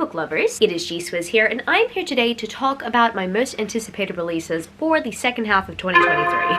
book lovers, it is G-Swizz here, and I'm here today to talk about my most anticipated releases for the second half of 2023.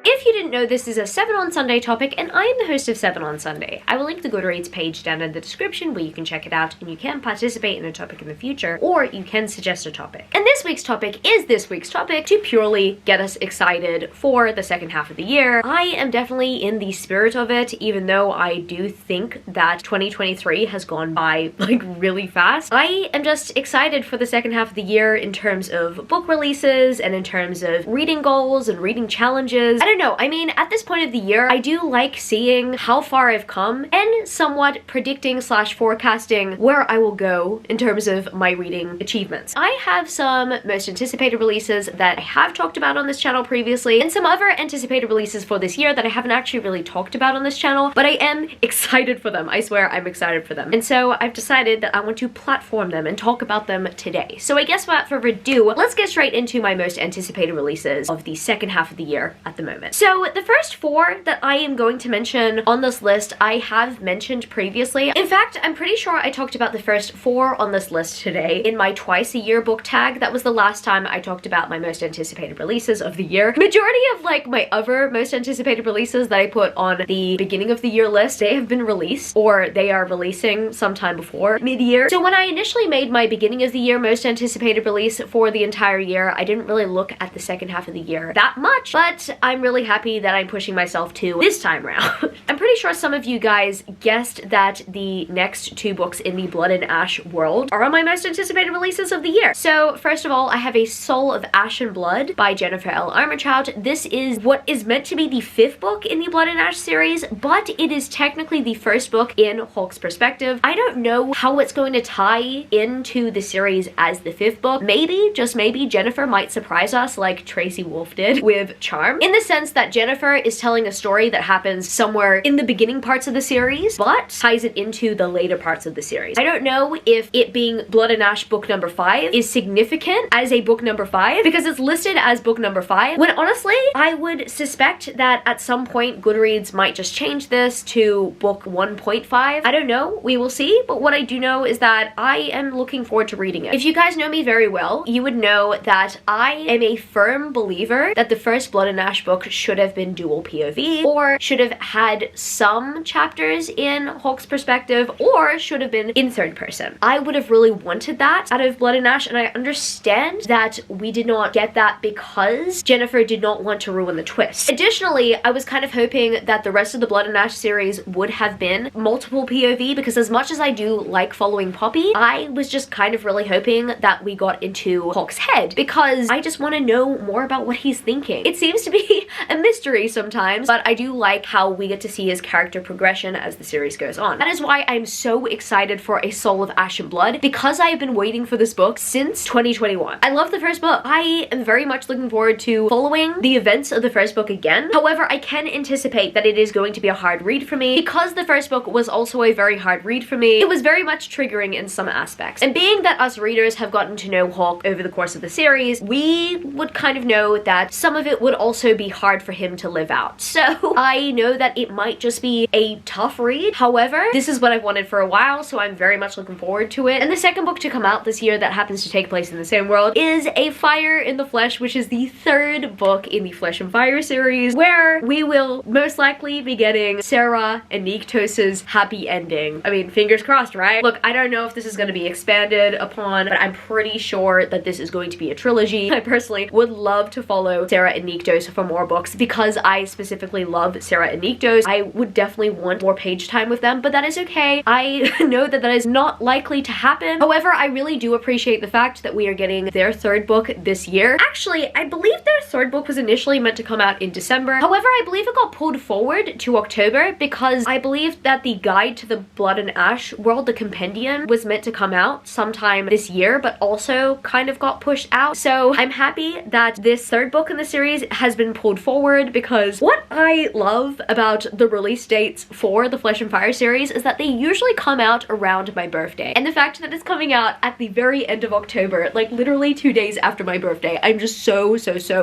If you didn't know, this is a 7 on Sunday topic, and I am the host of 7 on Sunday. I will link the Goodreads page down in the description where you can check it out, and you can participate in a topic in the future, or you can suggest a topic. And this week's topic is this week's topic to purely get us excited for the second half of the year. I am definitely in the spirit of it, even though I do think that 2023 has gone by like really fast. I am just excited for the second half of the year in terms of book releases and in terms of reading goals and reading challenges. I don't know, I mean, at this point of the year, I do like seeing how far I've come and somewhat predicting / forecasting where I will go in terms of my reading achievements. I have some most anticipated releases that I have talked about on this channel previously, and some other anticipated releases for this year that I haven't actually really talked about on this channel, but I am excited for them. I swear I'm excited for them. And so I've decided that I want to platform them and talk about them today. So I guess without further ado, let's get straight into my most anticipated releases of the second half of the year at the moment. So the first 4 that I am going to mention on this list, I have mentioned previously. In fact, I'm pretty sure I talked about the first 4 on this list today in my twice a year book tag. That was the last time I talked about my most anticipated releases of the year. Majority of like my other most anticipated releases that I put on the beginning of the year list, they have been released or they are releasing sometime before mid-year. So when I initially made my beginning of the year most anticipated release for the entire year, I didn't really look at the second half of the year that much, but I'm really happy that I'm pushing myself to this time round. I'm pretty sure some of you guys guessed that the next 2 books in the Blood and Ash world are on my most anticipated releases of the year. So first of all, I have A Soul of Ash and Blood by Jennifer L. Armentrout. This is what is meant to be the 5th book in the Blood and Ash series, but it is technically the first book in Hawke's perspective. I don't know how it's going to tie into the series as the 5th book. Maybe, just maybe, Jennifer might surprise us like Tracy Wolfe did with Charm, in the sense that Jennifer is telling a story that happens somewhere in the beginning parts of the series, but ties it into the later parts of the series. I don't know if it being Blood and Ash book number 5 is significant as a book number 5, because it's listed as book number 5, when honestly, I would suspect that at some point Goodreads might just change this to book 1.5. I don't know, we will see, but what I do know is that I am looking forward to reading it. If you guys know me very well, you would know that I am a firm believer that the first Blood and Ash book should have been dual POV, or should have had some chapters in Hawke's perspective, or should have been in 3rd person. I would have really wanted that out of Blood and Ash, and I understand that we did not get that because Jennifer did not want to ruin the twist. Additionally, I was kind of hoping that the rest of the Blood and Ash series would have been multiple POV, because as much as I do like following Poppy, I was just kind of really hoping that we got into Hawke's head, because I just want to know more about what he's thinking. It seems to be a mystery sometimes, but I do like how we get to see his character progression as the series goes on. That is why I'm so excited for A Soul of Ash and Blood, because I have been waiting for this book since 2021. I love the first book. I am very much looking forward to following the events of the first book again. However, I can anticipate that it is going to be a hard read for me, because the first book was also a very hard read for me. It was very much triggering in some aspects. And being that us readers have gotten to know Hawke over the course of the series, we would kind of know that some of it would also be hard for him to live out. So I know that it might just be a tough read. However, this is what I've wanted for a while, so I'm very much looking forward to it. And the second book to come out this year that happens to take place in the same world is A Fire in the Flesh, which is the 3rd book in the Flesh and Fire series, where we will most likely be getting Sarah and Nyktos' happy ending. I mean, fingers crossed, right? Look, I don't know if this is going to be expanded upon, but I'm pretty sure that this is going to be a trilogy. I personally would love to follow Sarah and Nyktos for more books, because I specifically love Sarah and Nyktos. I would definitely want more page time with them, but that is okay. I know that that is not likely to happen. However, I really do appreciate the fact that we are getting their 3rd book this year. Actually, I believe their 3rd book was initially meant to come out in December. However, I believe it got pulled forward to October, because I believe that the guide to the Blood and Ash world, the compendium, was meant to come out sometime this year, but also kind of got pushed out. So I'm happy that this 3rd book in the series has been pulled forward, sad because what I love about the release dates for the Flesh and Fire series is that they usually come out around my birthday. And the fact that it's coming out at the very end of October, like literally 2 days after my birthday, I'm just so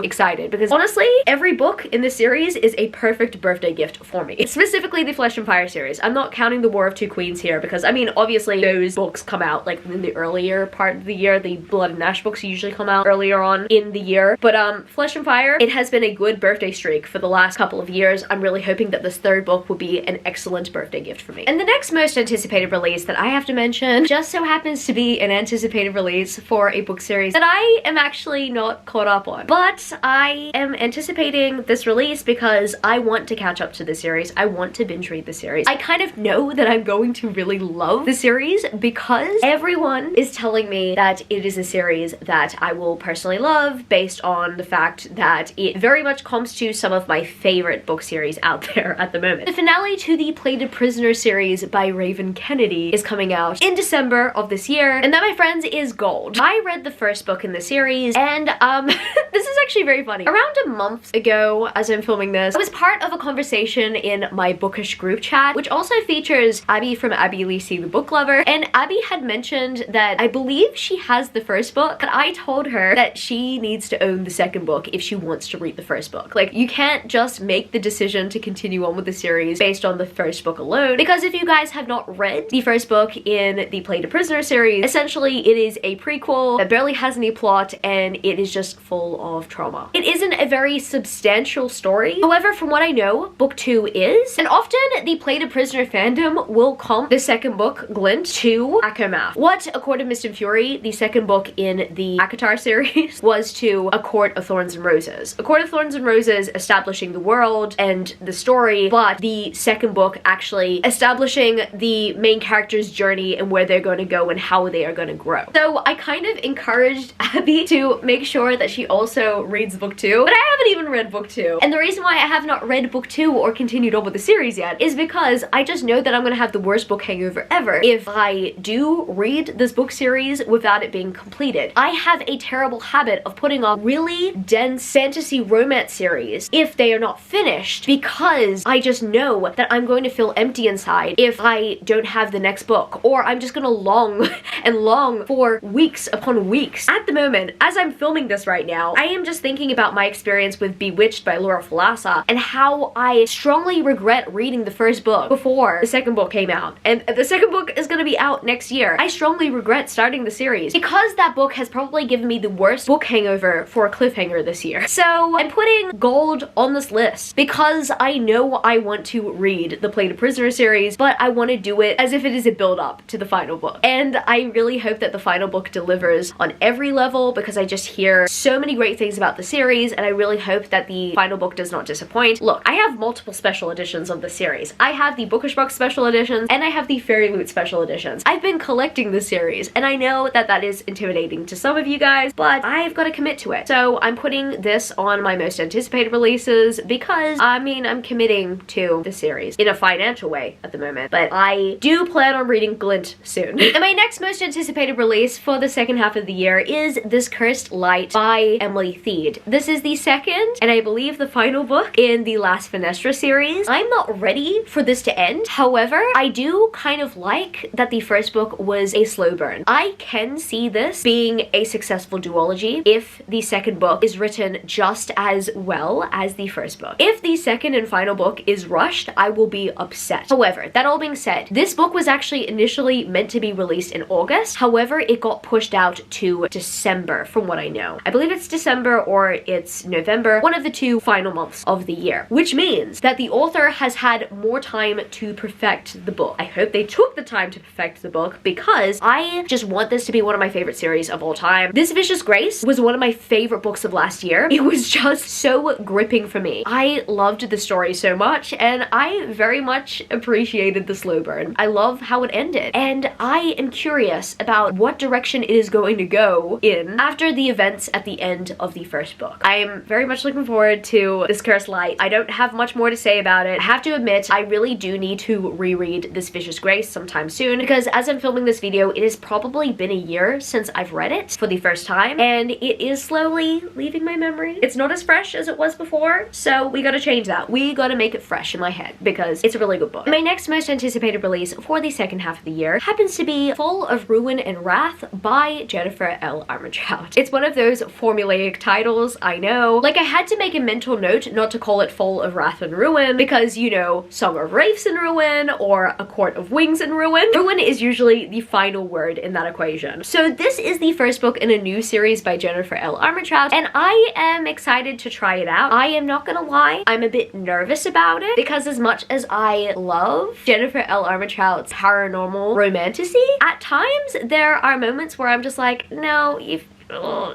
excited because honestly, every book in this series is a perfect birthday gift for me. Specifically the Flesh and Fire series. I'm not counting the War of Two Queens here because, I mean, obviously those books come out like in the earlier part of the year. The Blood and Ash books usually come out earlier on in the year. But Flesh and Fire, it has been a good birthday streak for the last couple of years. I'm really hoping that this third book will be an excellent birthday gift for me. And the next most anticipated release that I have to mention just so happens to be an anticipated release for a book series that I am actually not caught up on. But I am anticipating this release because I want to catch up to the series. I want to binge read the series. I kind of know that I'm going to really love the series because everyone is telling me that it is a series that I will personally love based on the fact that it very much comes to some of my favorite book series out there at the moment. The finale to the Plated Prisoner series by Raven Kennedy is coming out in December of this year, and that, my friends, is gold. I read the first book in the series, and this is actually very funny. Around a month ago, as I'm filming this, I was part of a conversation in my bookish group chat, which also features Abby from Abby Lisi the Book Lover, and Abby had mentioned that I believe she has the first book, but I told her that she needs to own the second book if she wants to read the first book. Like, you can't just make the decision to continue on with the series based on the first book alone, because if you guys have not read the first book in the Plated Prisoner series, essentially it is a prequel that barely has any plot and it is just full of trauma. It isn't a very substantial story. However, from what I know, book 2 is, and often the Plated Prisoner fandom will comp the second book, Glint, to Akamath. What, according to Mist and Fury, the second book in the ACOTAR series was to A Court of Thorns and Roses. A Court of Thorns and Roses establishing the world and the story, but the second book actually establishing the main character's journey and where they're going to go and how they are going to grow. So I kind of encouraged Abby to make sure that she also reads book 2, but I haven't even read book 2. And the reason why I have not read book 2 or continued on with the series yet is because I just know that I'm going to have the worst book hangover ever if I do read this book series without it being completed. I have a terrible habit of putting off really dense fantasy romance series if they are not finished because I just know that I'm going to feel empty inside if I don't have the next book, or I'm just gonna long and long for weeks upon weeks. At the moment, as I'm filming this right now, I am just thinking about my experience with Bewitched by Laura Falasa and how I strongly regret reading the first book before the second book came out. And the second book is gonna be out next year. I strongly regret starting the series because that book has probably given me the worst book hangover for a cliffhanger this year. So I'm putting gold on this list because I know I want to read the Plated Prisoner series, but I want to do it as if it is a build-up to the final book. And I really hope that the final book delivers on every level because I just hear so many great things about the series, and I really hope that the final book does not disappoint. Look, I have multiple special editions of the series. I have the Bookish Box special editions, and I have the Fairy Loot special editions. I've been collecting the series, and I know that that is intimidating to some of you guys, but I've got to commit to it. So I'm putting this on my most anticipated releases because, I mean, I'm committing to the series in a financial way at the moment, but I do plan on reading Glint soon. And my next most anticipated release for the second half of the year is This Cursed Light by Emily Thied. This is the second, and I believe the final book in the Last Fenestra series. I'm not ready for this to end. However, I do kind of like that the first book was a slow burn. I can see this being a successful duology if the second book is written just as well as the first book. If the second and final book is rushed, I will be upset. However, that all being said, this book was actually initially meant to be released in August. However, it got pushed out to December from what I know. I believe it's December or it's November, one of the two final months of the year, which means that the author has had more time to perfect the book. I hope they took the time to perfect the book because I just want this to be one of my favorite series of all time. This Vicious Grace was one of my favorite books of last year. It was just so gripping for me. I loved the story so much, and I very much appreciated the slow burn. I love how it ended, and I am curious about what direction it is going to go in after the events at the end of the first book. I'm very much looking forward to This Cursed Light. I don't have much more to say about it. I have to admit, I really do need to reread This Vicious Grace sometime soon because as I'm filming this video, it has probably been a year since I've read it for the first time, and it is slowly leaving my memory. It's not as fresh as it was before, before, so we gotta change that. We gotta make it fresh in my head because it's a really good book. My next most anticipated release for the second half of the year happens to be Full of Ruin and Wrath by Jennifer L. Armentrout. It's one of those formulaic titles, I know. Like, I had to make a mental note not to call it Full of Wrath and Ruin because, you know, Song of Wraiths and Ruin or A Court of Wings and Ruin. Ruin is usually the final word in that equation. So this is the first book in a new series by Jennifer L. Armentrout, and I am excited to try it out. I am not gonna lie, I'm a bit nervous about it because as much as I love Jennifer L. Armentrout's paranormal romantasy, at times there are moments where I'm just like, no,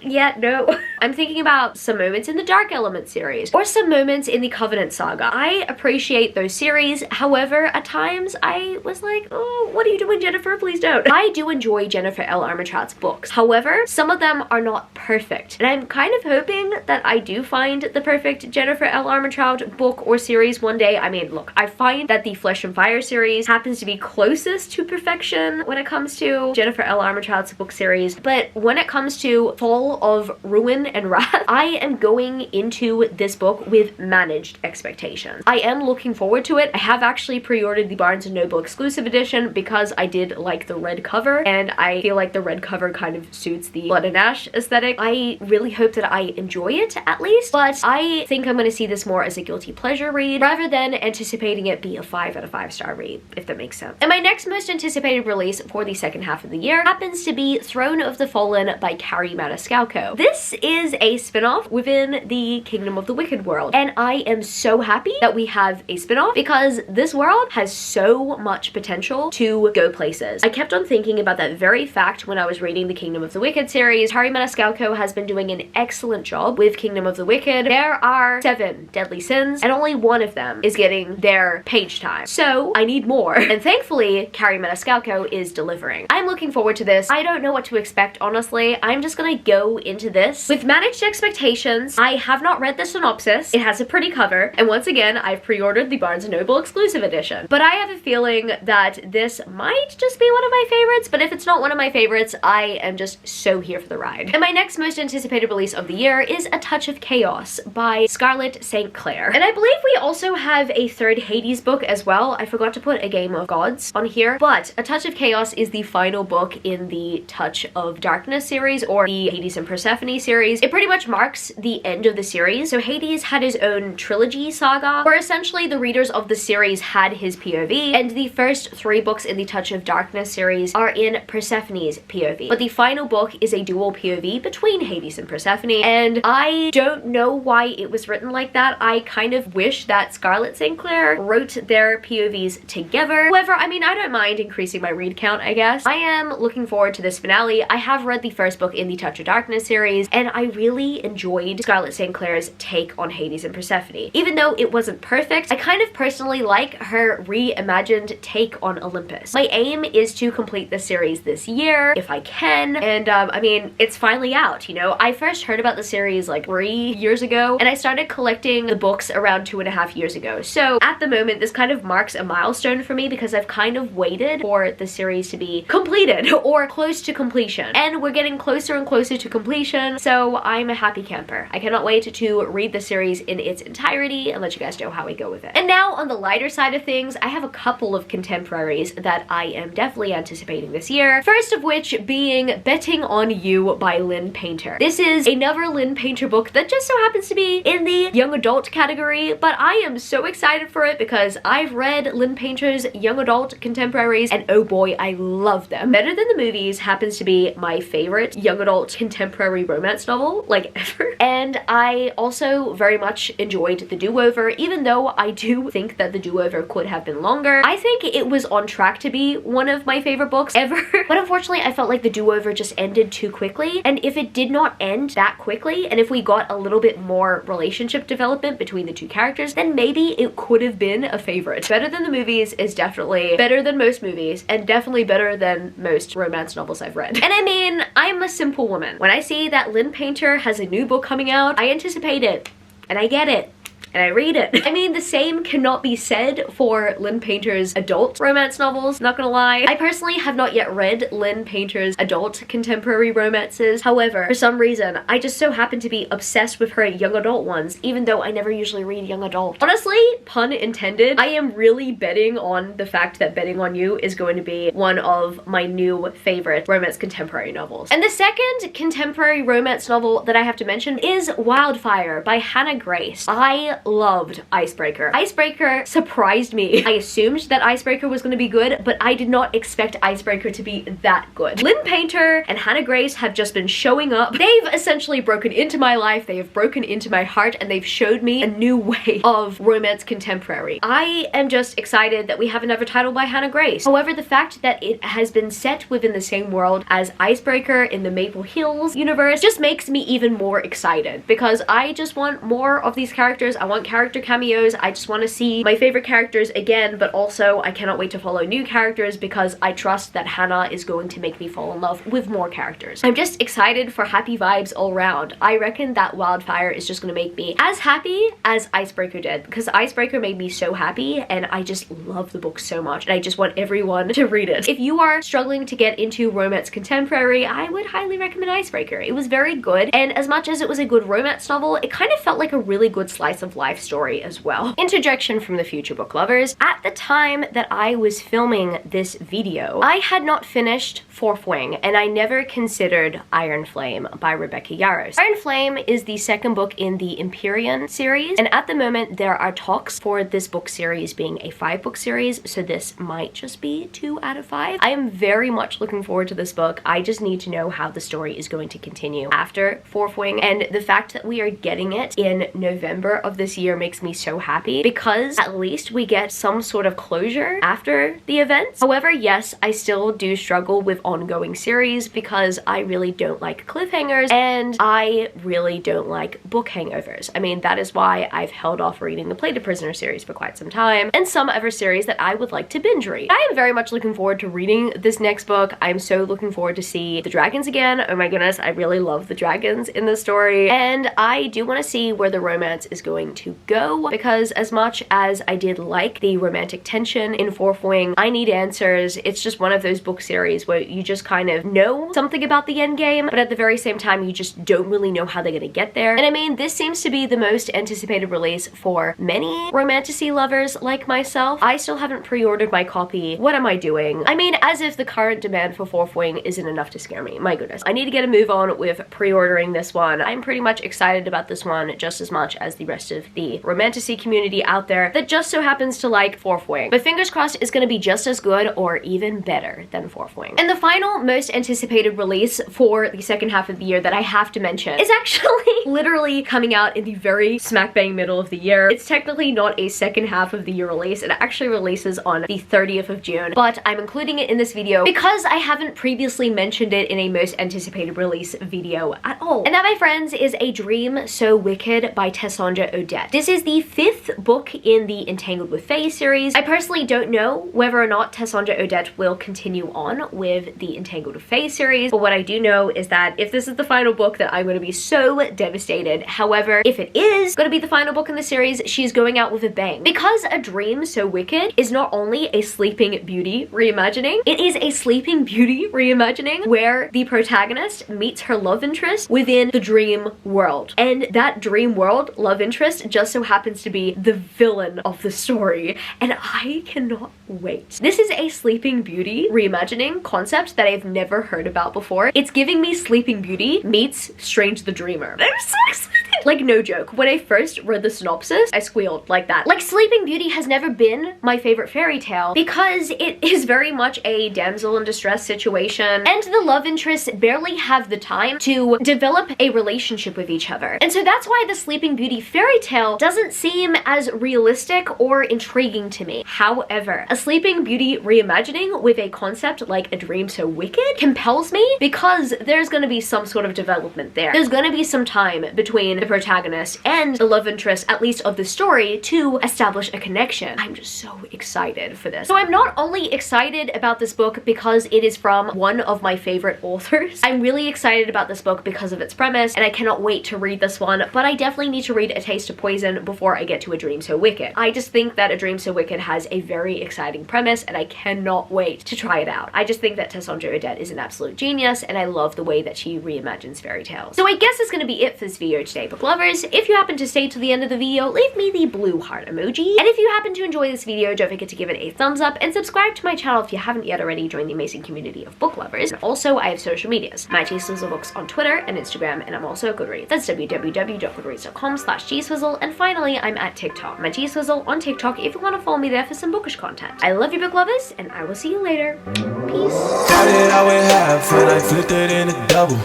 yeah, no. I'm thinking about some moments in the Dark Element series or some moments in the Covenant saga. I appreciate those series. However, at times I was like, oh, what are you doing, Jennifer? Please don't. I do enjoy Jennifer L. Armentrout's books. However, some of them are not perfect. And I'm kind of hoping that I do find the perfect Jennifer L. Armentrout book or series one day. I mean, look, I find that the Flesh and Fire series happens to be closest to perfection when it comes to Jennifer L. Armentrout's book series. But when it comes to Full of Ruin and Wrath, I am going into this book with managed expectations. I am looking forward to it. I have actually pre-ordered the Barnes & Noble exclusive edition because I did like the red cover, and I feel like the red cover kind of suits the Blood and Ash aesthetic. I really hope that I enjoy it, at least, but I think I'm going to see this more as a guilty pleasure read rather than anticipating it be a 5 out of 5 star read, if that makes sense. And my next most anticipated release for the second half of the year happens to be Throne of the Fallen by Carrie Maniscalco. This is a spin-off within the Kingdom of the Wicked world, and I am so happy that we have a spin-off because this world has so much potential to go places. I kept on thinking about that very fact when I was reading the Kingdom of the Wicked series. Carrie Maniscalco has been doing an excellent job with Kingdom of the Wicked. There are 7 deadly sins, and only one of them is getting their page time. So I need more, and thankfully Carrie Maniscalco is delivering. I'm looking forward to this. I don't know what to expect, honestly. I'm just gonna go into this with managed expectations. I have not read the synopsis. It has a pretty cover, and once again, I've pre-ordered the Barnes & Noble exclusive edition. But I have a feeling that this might just be one of my favorites, but if it's not one of my favorites, I am just so here for the ride. And my next most anticipated release of the year is A Touch of Chaos by Scarlett St. Clair. And I believe we also have a third Hades book as well. I forgot to put A Game of Gods on here, but A Touch of Chaos is the final book in the Touch of Darkness series, or the Hades and Persephone series. It pretty much marks the end of the series. So Hades had his own trilogy saga, where essentially the readers of the series had his POV, and the first 3 books in the Touch of Darkness series are in Persephone's POV. But the final book is a dual POV between Hades and Persephone, and I don't know why it was written like that. I kind of wish that Scarlett St. Clair wrote their POVs together. However, I mean, I don't mind increasing my read count, I guess. I am looking forward to this finale. I have read the first book in the Touch of Darkness series, and I really enjoyed Scarlett St. Clair's take on Hades and Persephone. Even though it wasn't perfect, I kind of personally like her reimagined take on Olympus. My aim is to complete the series this year, if I can, and I mean, it's finally out, you know? I first heard about the series like 3 years ago, and I started collecting the books around 2.5 years ago. So at the moment, this kind of marks a milestone for me because I've kind of waited for the series to be completed or close to completion, and we're getting closer and closer to completion, so I'm a happy camper. I cannot wait to read the series in its entirety and let you guys know how I go with it. And now on the lighter side of things, I have a couple of contemporaries that I am definitely anticipating this year. First of which being Betting on You by Lynn Painter. This is another Lynn Painter book that just so happens to be in the young adult category, but I am so excited for it because I've read Lynn Painter's young adult contemporaries, and oh boy, I love them. Better Than the Movies happens to be my favorite young adult contemporary romance novel, like, ever. And I also very much enjoyed The Do-Over, even though I do think that The Do-Over could have been longer. I think it was on track to be one of my favorite books ever, but unfortunately I felt like The Do-Over just ended too quickly, and if it did not end that quickly, and if we got a little bit more relationship development between the 2 characters, then maybe it could have been a favorite. Better Than the Movies is definitely better than most movies, and definitely better than most romance novels I've read. And I mean, I'm a simple woman. When I see that Lynn Painter has a new book coming out, I anticipate it, and I get it. and I read it. I mean, the same cannot be said for Lynn Painter's adult romance novels, not gonna lie. I personally have not yet read Lynn Painter's adult contemporary romances. However, for some reason, I just so happen to be obsessed with her young adult ones, even though I never usually read young adult. Honestly, pun intended, I am really betting on the fact that Betting on You is going to be one of my new favorite romance contemporary novels. And the second contemporary romance novel that I have to mention is Wildfire by Hannah Grace. I loved Icebreaker. Icebreaker surprised me. I assumed that Icebreaker was going to be good, but I did not expect Icebreaker to be that good. Lynn Painter and Hannah Grace have just been showing up. They've essentially broken into my life, they have broken into my heart, and they've showed me a new way of romance contemporary. I am just excited that we have another title by Hannah Grace. However, the fact that it has been set within the same world as Icebreaker in the Maple Hills universe just makes me even more excited, because I just want more of these characters. I want character cameos. I just want to see my favorite characters again, but also I cannot wait to follow new characters because I trust that Hannah is going to make me fall in love with more characters. I'm just excited for happy vibes all around. I reckon that Wildfire is just going to make me as happy as Icebreaker did, because Icebreaker made me so happy and I just love the book so much and I just want everyone to read it. If you are struggling to get into romance contemporary, I would highly recommend Icebreaker. It was very good, and as much as it was a good romance novel, it kind of felt like a really good slice of life story as well. Interjection from the future book lovers. At the time that I was filming this video, I had not finished Fourth Wing, and I never considered Iron Flame by Rebecca Yarros. Iron Flame is the second book in the Empyrean series, and at the moment there are talks for this book series being a 5-book series, so this might just be 2 out of 5. I am very much looking forward to this book. I just need to know how the story is going to continue after Fourth Wing, and the fact that we are getting it in November of this year makes me so happy, because at least we get some sort of closure after the events. However, yes, I still do struggle with ongoing series because I really don't like cliffhangers and I really don't like book hangovers. I mean, that is why I've held off reading the Play the Prisoner series for quite some time and some other series that I would like to binge read. I am very much looking forward to reading this next book. I'm so looking forward to see the dragons again. Oh my goodness, I really love the dragons in this story, and I do want to see where the romance is going to go, because as much as I did like the romantic tension in Fourth Wing, I need answers. It's just one of those book series where you just kind of know something about the end game, but at the very same time you just don't really know how they're gonna get there. And I mean, this seems to be the most anticipated release for many romantasy lovers like myself. I still haven't pre-ordered my copy. What am I doing? I mean, as if the current demand for Fourth Wing isn't enough to scare me. My goodness. I need to get a move on with pre-ordering this one. I'm pretty much excited about this one just as much as the rest of the romantasy community out there that just so happens to like Fourth Wing. But fingers crossed it's gonna be just as good or even better than Fourth Wing. And the final most anticipated release for the second half of the year that I have to mention is actually literally coming out in the very smack bang middle of the year. It's technically not a second half of the year release. It actually releases on the 30th of June, but I'm including it in this video because I haven't previously mentioned it in a most anticipated release video at all. And that, my friends, is A Dream So Wicked by Tessandra Odette. This is the 5th book in the Entangled with Fae series. I personally don't know whether or not Tessandra Odette will continue on with the Entangled with Fae series, but what I do know is that if this is the final book, that I'm going to be so devastated. However, if it is going to be the final book in the series, she's going out with a bang, because A Dream So Wicked is not only a Sleeping Beauty reimagining, it is a Sleeping Beauty reimagining where the protagonist meets her love interest within the dream world, and that dream world love interest just so happens to be the villain of the story, and I cannot wait. This is a Sleeping Beauty reimagining concept that I've never heard about before. It's giving me Sleeping Beauty meets Strange the Dreamer. I'm so excited! Like, no joke, when I first read the synopsis, I squealed like that. Like, Sleeping Beauty has never been my favorite fairy tale because it is very much a damsel in distress situation, and the love interests barely have the time to develop a relationship with each other. And so that's why the Sleeping Beauty fairy tale doesn't seem as realistic or intriguing to me. However, a Sleeping Beauty reimagining with a concept like A Dream So Wicked compels me, because there's gonna be some sort of development there. There's gonna be some time between the protagonist and the love interest, at least of the story, to establish a connection. I'm just so excited for this. So I'm not only excited about this book because it is from one of my favorite authors, I'm really excited about this book because of its premise, and I cannot wait to read this one, but I definitely need to read A Taste of Poison before I get to A Dream So Wicked. I just think that A Dream So Wicked has a very exciting premise, and I cannot wait to try it out. I just think that Tessandra Odette is an absolute genius, and I love the way that she reimagines fairy tales. So I guess that's gonna be it for this video today, book lovers. If you happen to stay to the end of the video, leave me the blue heart emoji. And if you happen to enjoy this video, don't forget to give it a thumbs up and subscribe to my channel if you haven't yet already. Join the amazing community of book lovers. And also, I have social medias. My Cheeswizzle Books on Twitter and Instagram, and I'm also at Goodreads. That's www.goodreads.com/cheeswizzle. And finally, I'm at TikTok. My Cheeswizzle on TikTok if you want to follow me there for some bookish content. I love you, book lovers, and I will see you later. Peace. Started out with half and I flipped it in a double.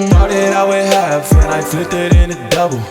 Started out with half and I flipped it in a double.